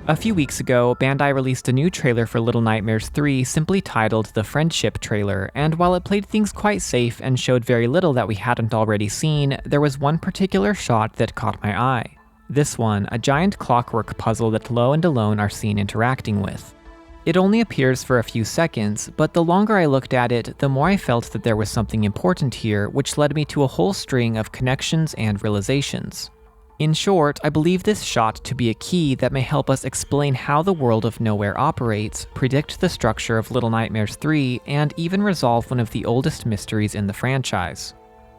A few weeks ago, Bandai released a new trailer for Little Nightmares 3 simply titled The Friendship Trailer, and while it played things quite safe and showed very little that we hadn't already seen, there was one particular shot that caught my eye. This one, a giant clockwork puzzle that Lo and Alone are seen interacting with. It only appears for a few seconds, but the longer I looked at it, the more I felt that there was something important here, which led me to a whole string of connections and realizations. In short, I believe this shot to be a key that may help us explain how the world of Nowhere operates, predict the structure of Little Nightmares 3, and even resolve one of the oldest mysteries in the franchise.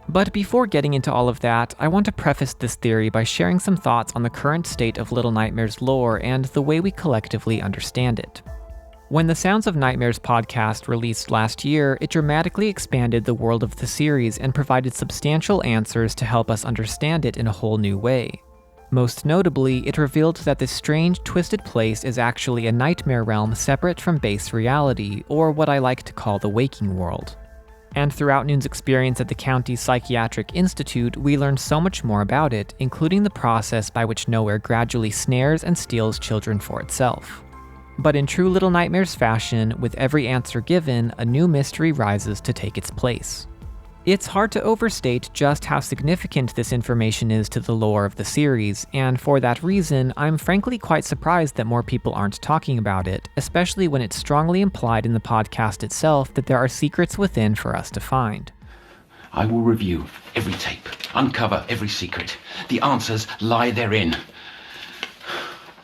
But before getting into all of that, I want to preface this theory by sharing some thoughts on the current state of Little Nightmares lore and the way we collectively understand it. When the Sounds of Nightmares podcast released last year, it dramatically expanded the world of the series and provided substantial answers to help us understand it in a whole new way. Most notably, it revealed that this strange, twisted place is actually a nightmare realm separate from base reality, or what I like to call the waking world. And throughout Noon's experience at the county's psychiatric institute, we learned so much more about it, including the process by which Nowhere gradually snares and steals children for itself. But in true Little Nightmares fashion, with every answer given, a new mystery rises to take its place. It's hard to overstate just how significant this information is to the lore of the series, and for that reason, I'm frankly quite surprised that more people aren't talking about it, especially when it's strongly implied in the podcast itself that there are secrets within for us to find. I will review every tape, uncover every secret. The answers lie therein.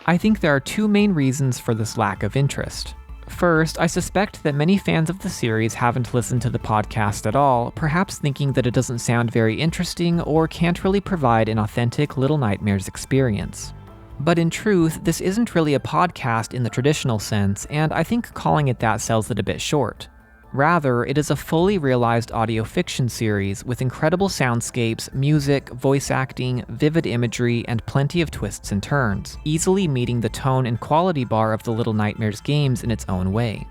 I think there are two main reasons for this lack of interest. First, I suspect that many fans of the series haven't listened to the podcast at all, perhaps thinking that it doesn't sound very interesting or can't really provide an authentic Little Nightmares experience. But in truth, this isn't really a podcast in the traditional sense, and I think calling it that sells it a bit short. Rather, it is a fully realized audio fiction series with incredible soundscapes, music, voice acting, vivid imagery, and plenty of twists and turns, easily meeting the tone and quality bar of the Little Nightmares games in its own way.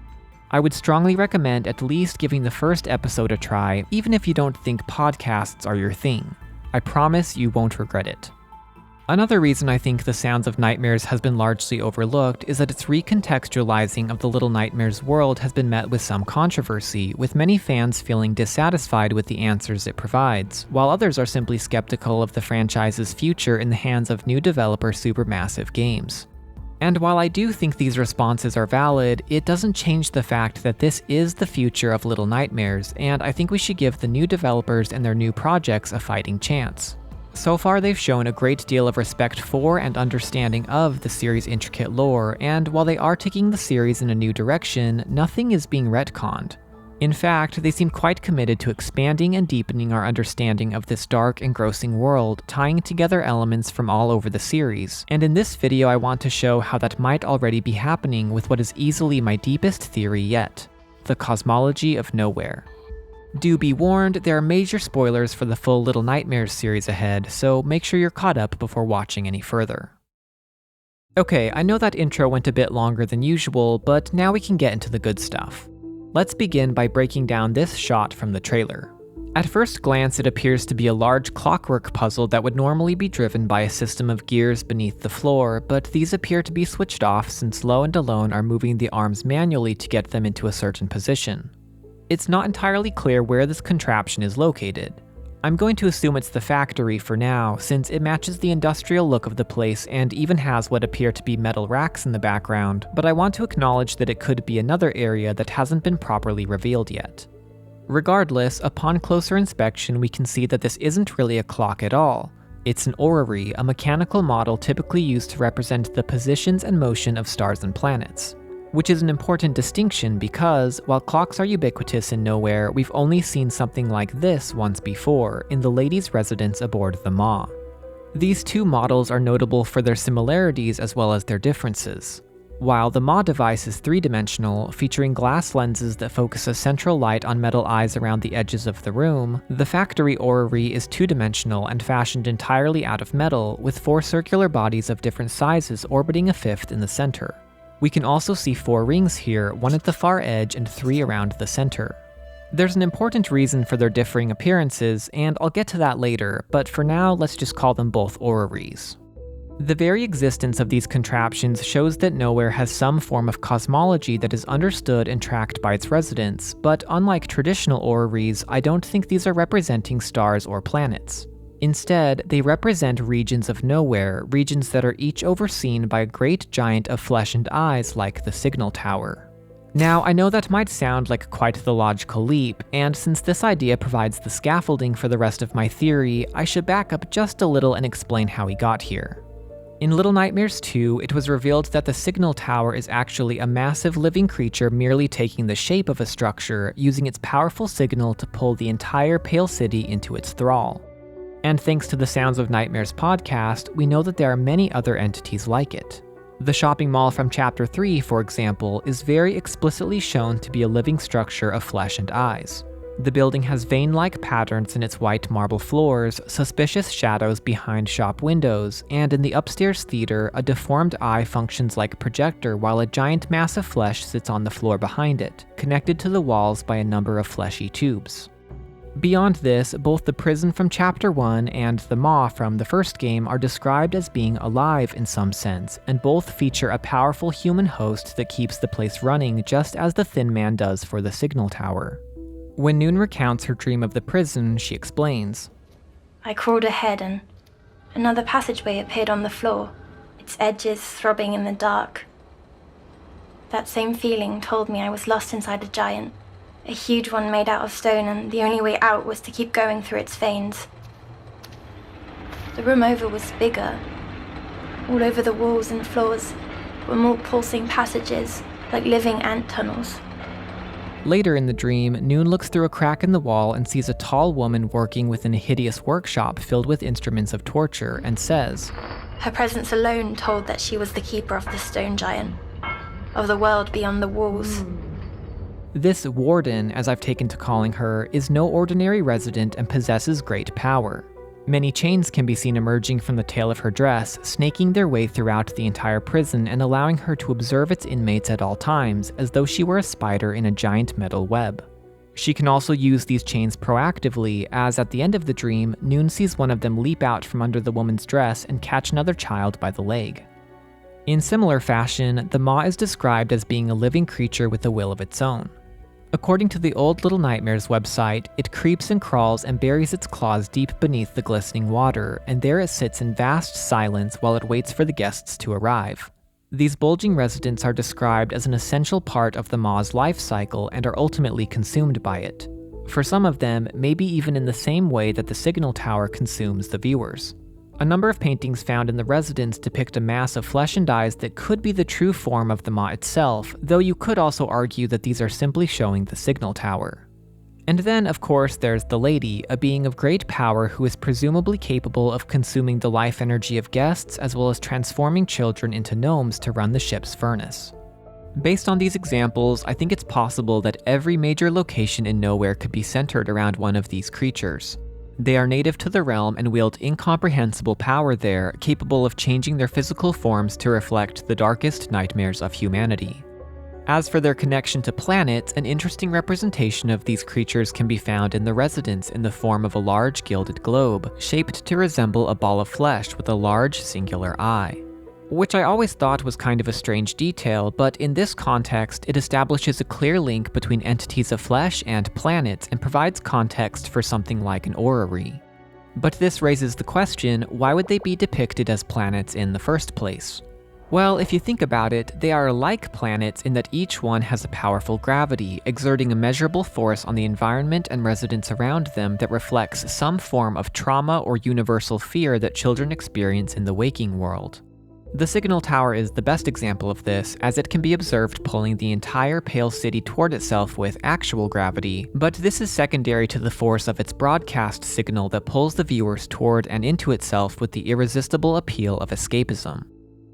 I would strongly recommend at least giving the first episode a try, even if you don't think podcasts are your thing. I promise you won't regret it. Another reason I think The Sounds of Nightmares has been largely overlooked is that its recontextualizing of the Little Nightmares world has been met with some controversy, with many fans feeling dissatisfied with the answers it provides, while others are simply skeptical of the franchise's future in the hands of new developer Supermassive Games. And while I do think these responses are valid, it doesn't change the fact that this is the future of Little Nightmares, and I think we should give the new developers and their new projects a fighting chance. So far, they've shown a great deal of respect for and understanding of the series' intricate lore, and while they are taking the series in a new direction, nothing is being retconned. In fact, they seem quite committed to expanding and deepening our understanding of this dark, engrossing world, tying together elements from all over the series, and in this video I want to show how that might already be happening with what is easily my deepest theory yet: the cosmology of Nowhere. Do be warned, there are major spoilers for the full Little Nightmares series ahead, so make sure you're caught up before watching any further. Okay, I know that intro went a bit longer than usual, but now we can get into the good stuff. Let's begin by breaking down this shot from the trailer. At first glance, it appears to be a large clockwork puzzle that would normally be driven by a system of gears beneath the floor, but these appear to be switched off since Lo and Alone are moving the arms manually to get them into a certain position. It's not entirely clear where this contraption is located. I'm going to assume it's the factory for now, since it matches the industrial look of the place and even has what appear to be metal racks in the background, but I want to acknowledge that it could be another area that hasn't been properly revealed yet. Regardless, upon closer inspection we can see that this isn't really a clock at all. It's an orrery, a mechanical model typically used to represent the positions and motion of stars and planets. Which is an important distinction because, while clocks are ubiquitous in Nowhere, we've only seen something like this once before, in the ladies' residence aboard the Maw. These two models are notable for their similarities as well as their differences. While the Maw device is three-dimensional, featuring glass lenses that focus a central light on metal eyes around the edges of the room, the factory orrery is two-dimensional and fashioned entirely out of metal, with four circular bodies of different sizes orbiting a fifth in the center. We can also see 4 rings here, 1 at the far edge and 3 around the center. There's an important reason for their differing appearances, and I'll get to that later, but for now let's just call them both orreries. The very existence of these contraptions shows that Nowhere has some form of cosmology that is understood and tracked by its residents, but unlike traditional orreries, I don't think these are representing stars or planets. Instead, they represent regions of Nowhere, regions that are each overseen by a great giant of flesh and eyes like the Signal Tower. Now, I know that might sound like quite the logical leap, and since this idea provides the scaffolding for the rest of my theory, I should back up just a little and explain how we got here. In Little Nightmares 2, it was revealed that the Signal Tower is actually a massive living creature merely taking the shape of a structure, using its powerful signal to pull the entire Pale City into its thrall. And thanks to the Sounds of Nightmares podcast, we know that there are many other entities like it. The shopping mall from Chapter 3, for example, is very explicitly shown to be a living structure of flesh and eyes. The building has vein-like patterns in its white marble floors, suspicious shadows behind shop windows, and in the upstairs theater, a deformed eye functions like a projector while a giant mass of flesh sits on the floor behind it, connected to the walls by a number of fleshy tubes. Beyond this, both the prison from Chapter 1 and the maw from the first game are described as being alive in some sense, and both feature a powerful human host that keeps the place running just as the Thin Man does for the Signal Tower. When Noon recounts her dream of the prison, she explains, I crawled ahead and another passageway appeared on the floor, its edges throbbing in the dark. That same feeling told me I was lost inside a giant, a huge one made out of stone, and the only way out was to keep going through its veins. The room over was bigger. All over the walls and floors were more pulsing passages, like living ant tunnels. Later in the dream, Noon looks through a crack in the wall and sees a tall woman working within a hideous workshop filled with instruments of torture, and says, Her presence alone told that she was the keeper of the stone giant, of the world beyond the walls. This warden, as I've taken to calling her, is no ordinary resident and possesses great power. Many chains can be seen emerging from the tail of her dress, snaking their way throughout the entire prison and allowing her to observe its inmates at all times, as though she were a spider in a giant metal web. She can also use these chains proactively, as at the end of the dream, Noon sees one of them leap out from under the woman's dress and catch another child by the leg. In similar fashion, the maw is described as being a living creature with a will of its own. According to the Old Little Nightmares website, it creeps and crawls and buries its claws deep beneath the glistening water, and there it sits in vast silence while it waits for the guests to arrive. These bulging residents are described as an essential part of the maw's life cycle and are ultimately consumed by it. For some of them, maybe even in the same way that the Signal Tower consumes the viewers. A number of paintings found in the residence depict a mass of flesh and eyes that could be the true form of the maw itself, though you could also argue that these are simply showing the Signal Tower. And then, of course, there's the Lady, a being of great power who is presumably capable of consuming the life energy of guests as well as transforming children into gnomes to run the ship's furnace. Based on these examples, I think it's possible that every major location in Nowhere could be centered around one of these creatures. They are native to the realm and wield incomprehensible power there, capable of changing their physical forms to reflect the darkest nightmares of humanity. As for their connection to planets, an interesting representation of these creatures can be found in the residence in the form of a large gilded globe, shaped to resemble a ball of flesh with a large singular eye. Which I always thought was kind of a strange detail, but in this context, it establishes a clear link between entities of flesh and planets and provides context for something like an orrery. But this raises the question, why would they be depicted as planets in the first place? Well, if you think about it, they are like planets in that each one has a powerful gravity, exerting a measurable force on the environment and residents around them that reflects some form of trauma or universal fear that children experience in the waking world. The Signal Tower is the best example of this, as it can be observed pulling the entire Pale City toward itself with actual gravity, but this is secondary to the force of its broadcast signal that pulls the viewers toward and into itself with the irresistible appeal of escapism.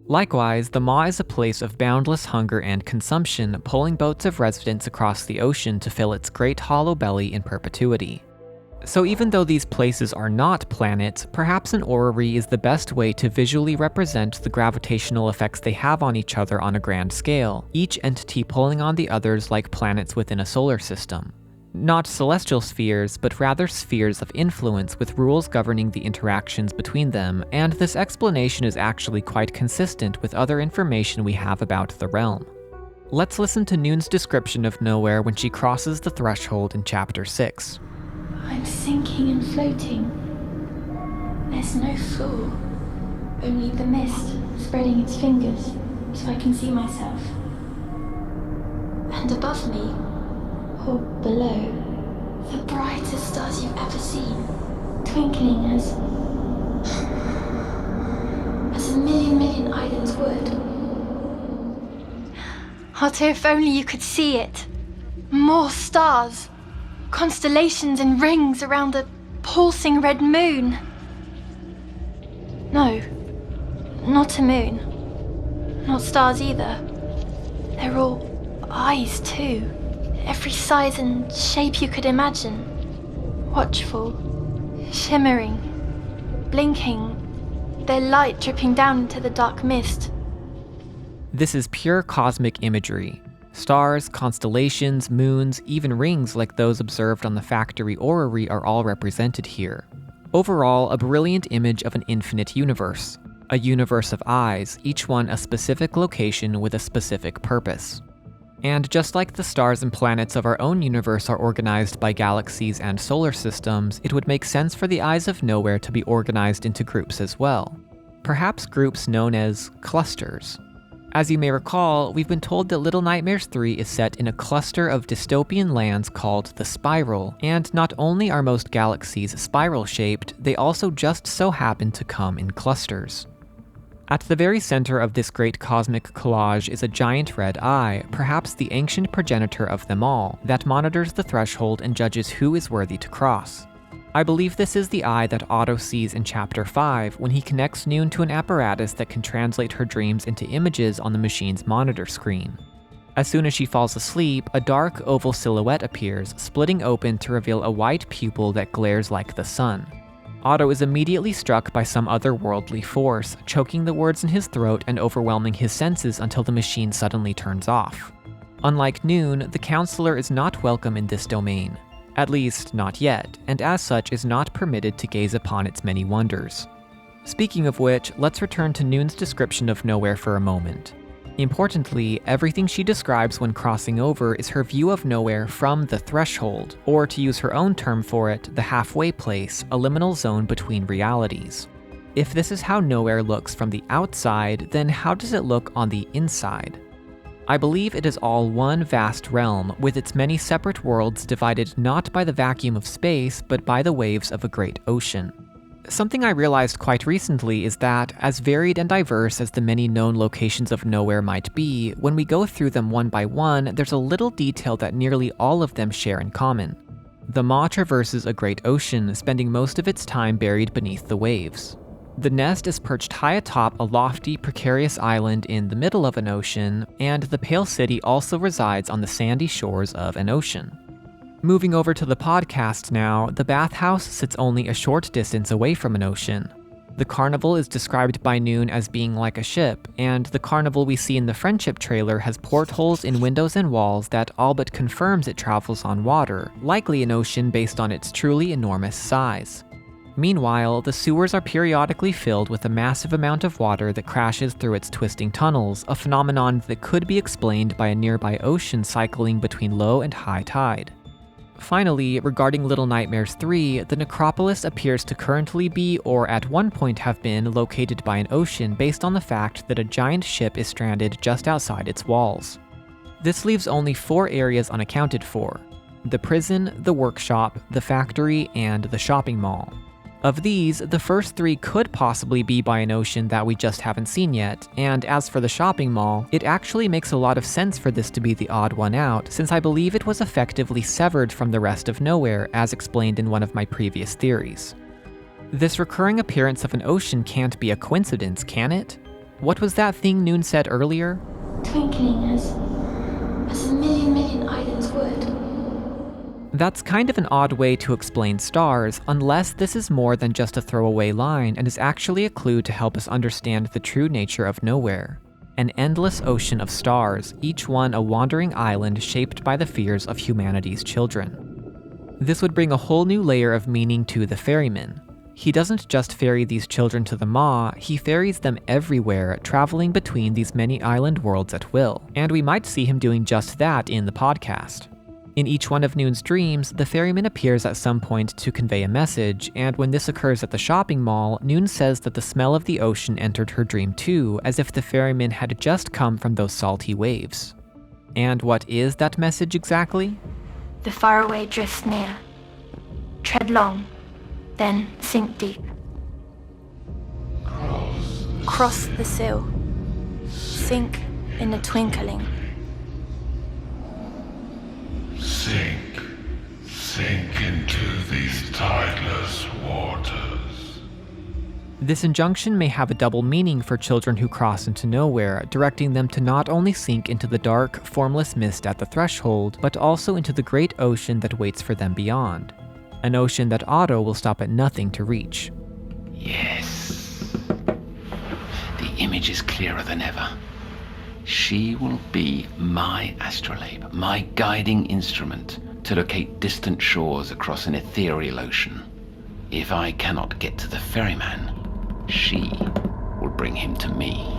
Likewise, the maw is a place of boundless hunger and consumption, pulling boats of residents across the ocean to fill its great hollow belly in perpetuity. So even though these places are not planets, perhaps an orrery is the best way to visually represent the gravitational effects they have on each other on a grand scale, each entity pulling on the others like planets within a solar system. Not celestial spheres, but rather spheres of influence with rules governing the interactions between them, and this explanation is actually quite consistent with other information we have about the realm. Let's listen to Noon's description of Nowhere when she crosses the threshold in Chapter 6. I'm sinking and floating. There's no floor, only the mist spreading its fingers so I can see myself. And above me, or below, the brightest stars you've ever seen, twinkling as a million islands would. Otto, if only you could see it. More stars, constellations and rings around a pulsing red moon. No, not a moon. Not stars either. They're all eyes too. Every size and shape you could imagine. Watchful, shimmering, blinking, their light dripping down into the dark mist. This is pure cosmic imagery. Stars, constellations, moons, even rings like those observed on the factory Orrery are all represented here. Overall, a brilliant image of an infinite universe. A universe of eyes, each one a specific location with a specific purpose. And just like the stars and planets of our own universe are organized by galaxies and solar systems, it would make sense for the eyes of Nowhere to be organized into groups as well. Perhaps groups known as clusters. As you may recall, we've been told that Little Nightmares 3 is set in a cluster of dystopian lands called the Spiral, and not only are most galaxies spiral-shaped, they also just so happen to come in clusters. At the very center of this great cosmic collage is a giant red eye, perhaps the ancient progenitor of them all, that monitors the threshold and judges who is worthy to cross. I believe this is the eye that Otto sees in Chapter 5 when he connects Noon to an apparatus that can translate her dreams into images on the machine's monitor screen. As soon as she falls asleep, a dark oval silhouette appears, splitting open to reveal a white pupil that glares like the sun. Otto is immediately struck by some otherworldly force, choking the words in his throat and overwhelming his senses until the machine suddenly turns off. Unlike Noon, the counselor is not welcome in this domain. At least, not yet, and as such is not permitted to gaze upon its many wonders. Speaking of which, let's return to Noon's description of Nowhere for a moment. Importantly, everything she describes when crossing over is her view of Nowhere from the threshold, or to use her own term for it, the halfway place, a liminal zone between realities. If this is how Nowhere looks from the outside, then how does it look on the inside? I believe it is all one vast realm, with its many separate worlds divided not by the vacuum of space, but by the waves of a great ocean. Something I realized quite recently is that, as varied and diverse as the many known locations of Nowhere might be, when we go through them one by one, there's a little detail that nearly all of them share in common. The Maw traverses a great ocean, spending most of its time buried beneath the waves. The nest is perched high atop a lofty, precarious island in the middle of an ocean, and the Pale City also resides on the sandy shores of an ocean. Moving over to the podcast now, the bathhouse sits only a short distance away from an ocean. The carnival is described by Noon as being like a ship, and the carnival we see in the Friendship trailer has portholes in windows and walls that all but confirms it travels on water, likely an ocean based on its truly enormous size. Meanwhile, the sewers are periodically filled with a massive amount of water that crashes through its twisting tunnels, a phenomenon that could be explained by a nearby ocean cycling between low and high tide. Finally, regarding Little Nightmares 3, the necropolis appears to currently be, or at one point have been, located by an ocean based on the fact that a giant ship is stranded just outside its walls. This leaves only 4 areas unaccounted for: the prison, the workshop, the factory, and the shopping mall. Of these, the first 3 could possibly be by an ocean that we just haven't seen yet, and as for the shopping mall, it actually makes a lot of sense for this to be the odd one out, since I believe it was effectively severed from the rest of Nowhere, as explained in one of my previous theories. This recurring appearance of an ocean can't be a coincidence, can it? What was that thing Noon said earlier? Twinkling as a million islands would. That's kind of an odd way to explain stars, unless this is more than just a throwaway line and is actually a clue to help us understand the true nature of Nowhere. An endless ocean of stars, each one a wandering island shaped by the fears of humanity's children. This would bring a whole new layer of meaning to the ferryman. He doesn't just ferry these children to the Maw, he ferries them everywhere, traveling between these many island worlds at will, and we might see him doing just that in the podcast. In each one of Noon's dreams, the ferryman appears at some point to convey a message, and when this occurs at the shopping mall, Noon says that the smell of the ocean entered her dream too, as if the ferryman had just come from those salty waves. And what is that message exactly? The faraway drifts near. Tread long, then sink deep. Cross the sill. Sink in a twinkling. Sink into these tideless waters. This injunction may have a double meaning for children who cross into nowhere, directing them to not only sink into the dark, formless mist at the threshold, but also into the great ocean that waits for them beyond. An ocean that Otto will stop at nothing to reach. Yes. The image is clearer than ever. She will be my astrolabe, my guiding instrument to locate distant shores across an ethereal ocean. If I cannot get to the ferryman, she will bring him to me.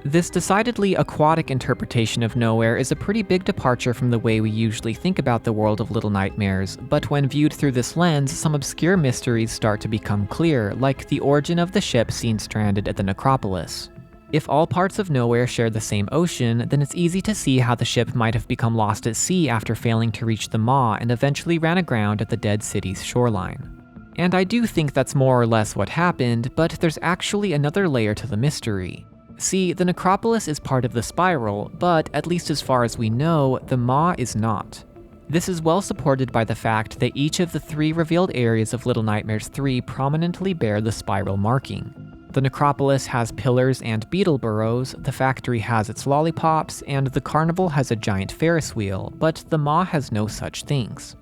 This decidedly aquatic interpretation of Nowhere is a pretty big departure from the way we usually think about the world of Little Nightmares, but when viewed through this lens, some obscure mysteries start to become clear, like the origin of the ship seen stranded at the necropolis. If all parts of Nowhere share the same ocean, then it's easy to see how the ship might have become lost at sea after failing to reach the Maw and eventually ran aground at the dead city's shoreline. And I do think that's more or less what happened, but there's actually another layer to the mystery. See, the necropolis is part of the spiral, but at least as far as we know, the Maw is not. This is well supported by the fact that each of the 3 revealed areas of Little Nightmares 3 prominently bear the spiral marking. The necropolis has pillars and beetle burrows, the factory has its lollipops, and the carnival has a giant Ferris wheel, but the Maw has no such things.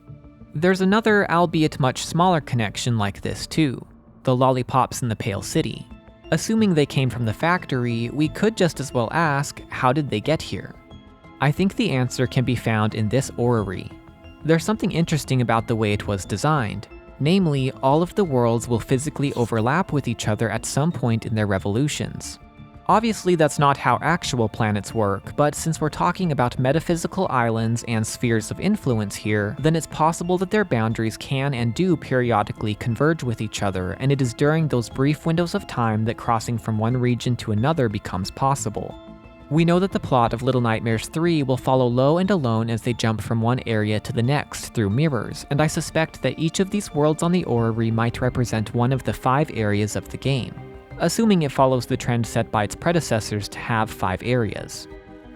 There's another, albeit much smaller connection like this too, the lollipops in the Pale City. Assuming they came from the factory, we could just as well ask, how did they get here? I think the answer can be found in this orrery. There's something interesting about the way it was designed. Namely, all of the worlds will physically overlap with each other at some point in their revolutions. Obviously, that's not how actual planets work, but since we're talking about metaphysical islands and spheres of influence here, then it's possible that their boundaries can and do periodically converge with each other, and it is during those brief windows of time that crossing from one region to another becomes possible. We know that the plot of Little Nightmares 3 will follow Lo and Alone as they jump from one area to the next through mirrors, and I suspect that each of these worlds on the orrery might represent one of the 5 areas of the game, assuming it follows the trend set by its predecessors to have 5 areas.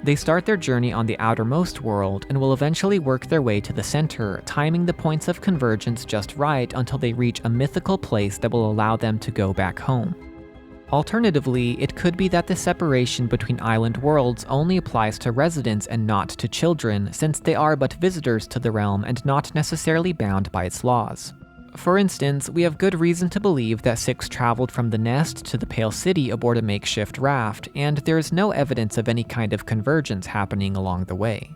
They start their journey on the outermost world and will eventually work their way to the center, timing the points of convergence just right until they reach a mythical place that will allow them to go back home. Alternatively, it could be that the separation between island worlds only applies to residents and not to children, since they are but visitors to the realm and not necessarily bound by its laws. For instance, we have good reason to believe that Six traveled from the nest to the Pale City aboard a makeshift raft, and there is no evidence of any kind of convergence happening along the way.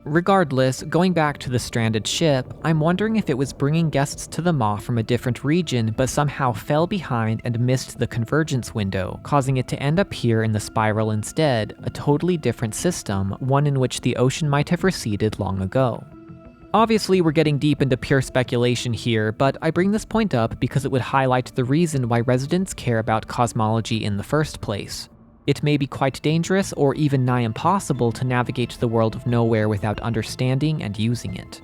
Regardless, going back to the stranded ship, I'm wondering if it was bringing guests to the Maw from a different region but somehow fell behind and missed the convergence window, causing it to end up here in the spiral instead, a totally different system, one in which the ocean might have receded long ago. Obviously, we're getting deep into pure speculation here, but I bring this point up because it would highlight the reason why residents care about cosmology in the first place. It may be quite dangerous or even nigh impossible to navigate the world of Nowhere without understanding and using it.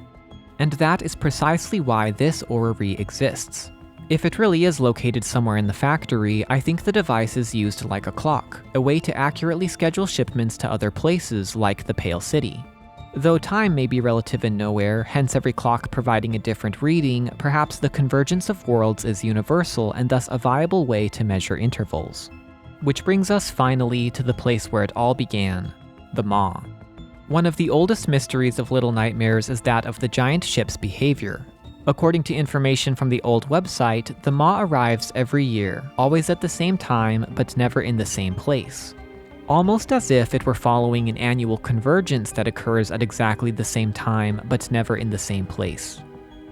And that is precisely why this orrery exists. If it really is located somewhere in the factory, I think the device is used like a clock, a way to accurately schedule shipments to other places like the Pale City. Though time may be relative in Nowhere, hence every clock providing a different reading, perhaps the convergence of worlds is universal and thus a viable way to measure intervals. Which brings us finally to the place where it all began, the Maw. One of the oldest mysteries of Little Nightmares is that of the giant ship's behavior. According to information from the old website, the Maw arrives every year, always at the same time, but never in the same place. Almost as if it were following an annual convergence that occurs at exactly the same time, but never in the same place.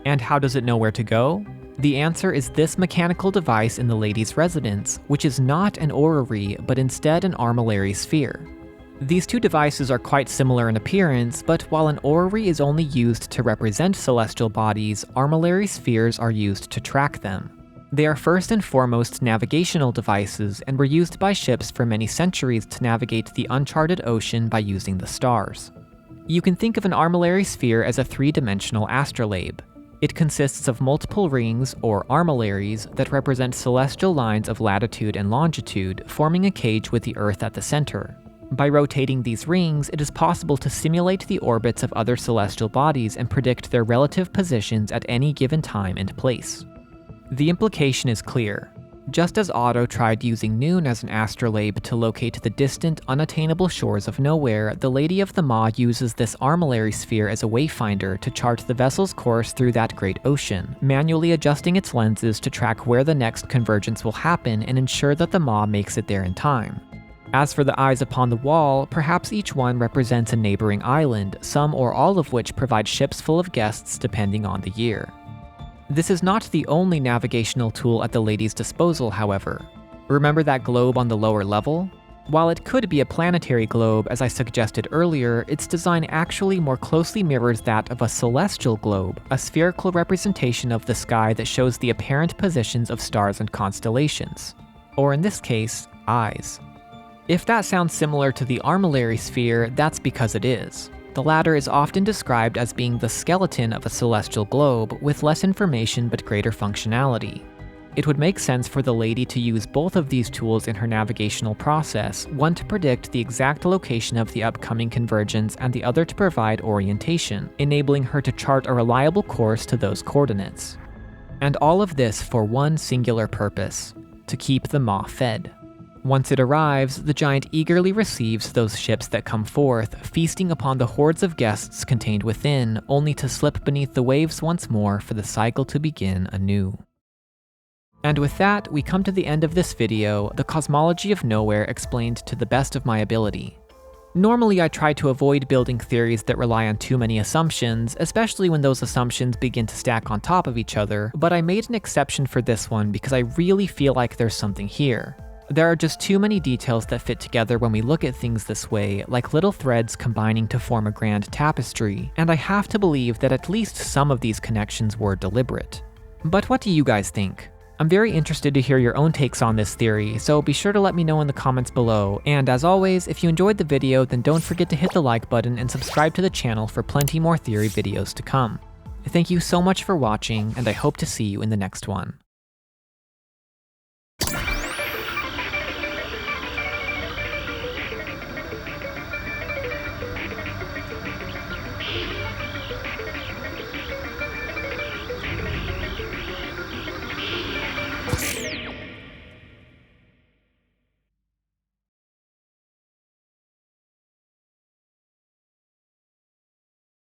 And how does it know where to go? The answer is this mechanical device in the lady's residence, which is not an orrery, but instead an armillary sphere. These two devices are quite similar in appearance, but while an orrery is only used to represent celestial bodies, armillary spheres are used to track them. They are first and foremost navigational devices and were used by ships for many centuries to navigate the uncharted ocean by using the stars. You can think of an armillary sphere as a three-dimensional astrolabe. It consists of multiple rings, or armillaries, that represent celestial lines of latitude and longitude, forming a cage with the Earth at the center. By rotating these rings, it is possible to simulate the orbits of other celestial bodies and predict their relative positions at any given time and place. The implication is clear. Just as Otto tried using Noon as an astrolabe to locate the distant, unattainable shores of nowhere, the Lady of the Maw uses this armillary sphere as a wayfinder to chart the vessel's course through that great ocean, manually adjusting its lenses to track where the next convergence will happen and ensure that the Maw makes it there in time. As for the eyes upon the wall, perhaps each one represents a neighboring island, some or all of which provide ships full of guests depending on the year. This is not the only navigational tool at the lady's disposal, however. Remember that globe on the lower level? While it could be a planetary globe, as I suggested earlier, its design actually more closely mirrors that of a celestial globe, a spherical representation of the sky that shows the apparent positions of stars and constellations. Or in this case, eyes. If that sounds similar to the armillary sphere, that's because it is. The latter is often described as being the skeleton of a celestial globe, with less information but greater functionality. It would make sense for the lady to use both of these tools in her navigational process, one to predict the exact location of the upcoming convergence and the other to provide orientation, enabling her to chart a reliable course to those coordinates. And all of this for one singular purpose: to keep the Maw fed. Once it arrives, the giant eagerly receives those ships that come forth, feasting upon the hordes of guests contained within, only to slip beneath the waves once more for the cycle to begin anew. And with that, we come to the end of this video, the cosmology of Nowhere explained to the best of my ability. Normally I try to avoid building theories that rely on too many assumptions, especially when those assumptions begin to stack on top of each other, but I made an exception for this one because I really feel like there's something here. There are just too many details that fit together when we look at things this way, like little threads combining to form a grand tapestry, and I have to believe that at least some of these connections were deliberate. But what do you guys think? I'm very interested to hear your own takes on this theory, so be sure to let me know in the comments below, and as always, if you enjoyed the video, then don't forget to hit the like button and subscribe to the channel for plenty more theory videos to come. Thank you so much for watching, and I hope to see you in the next one.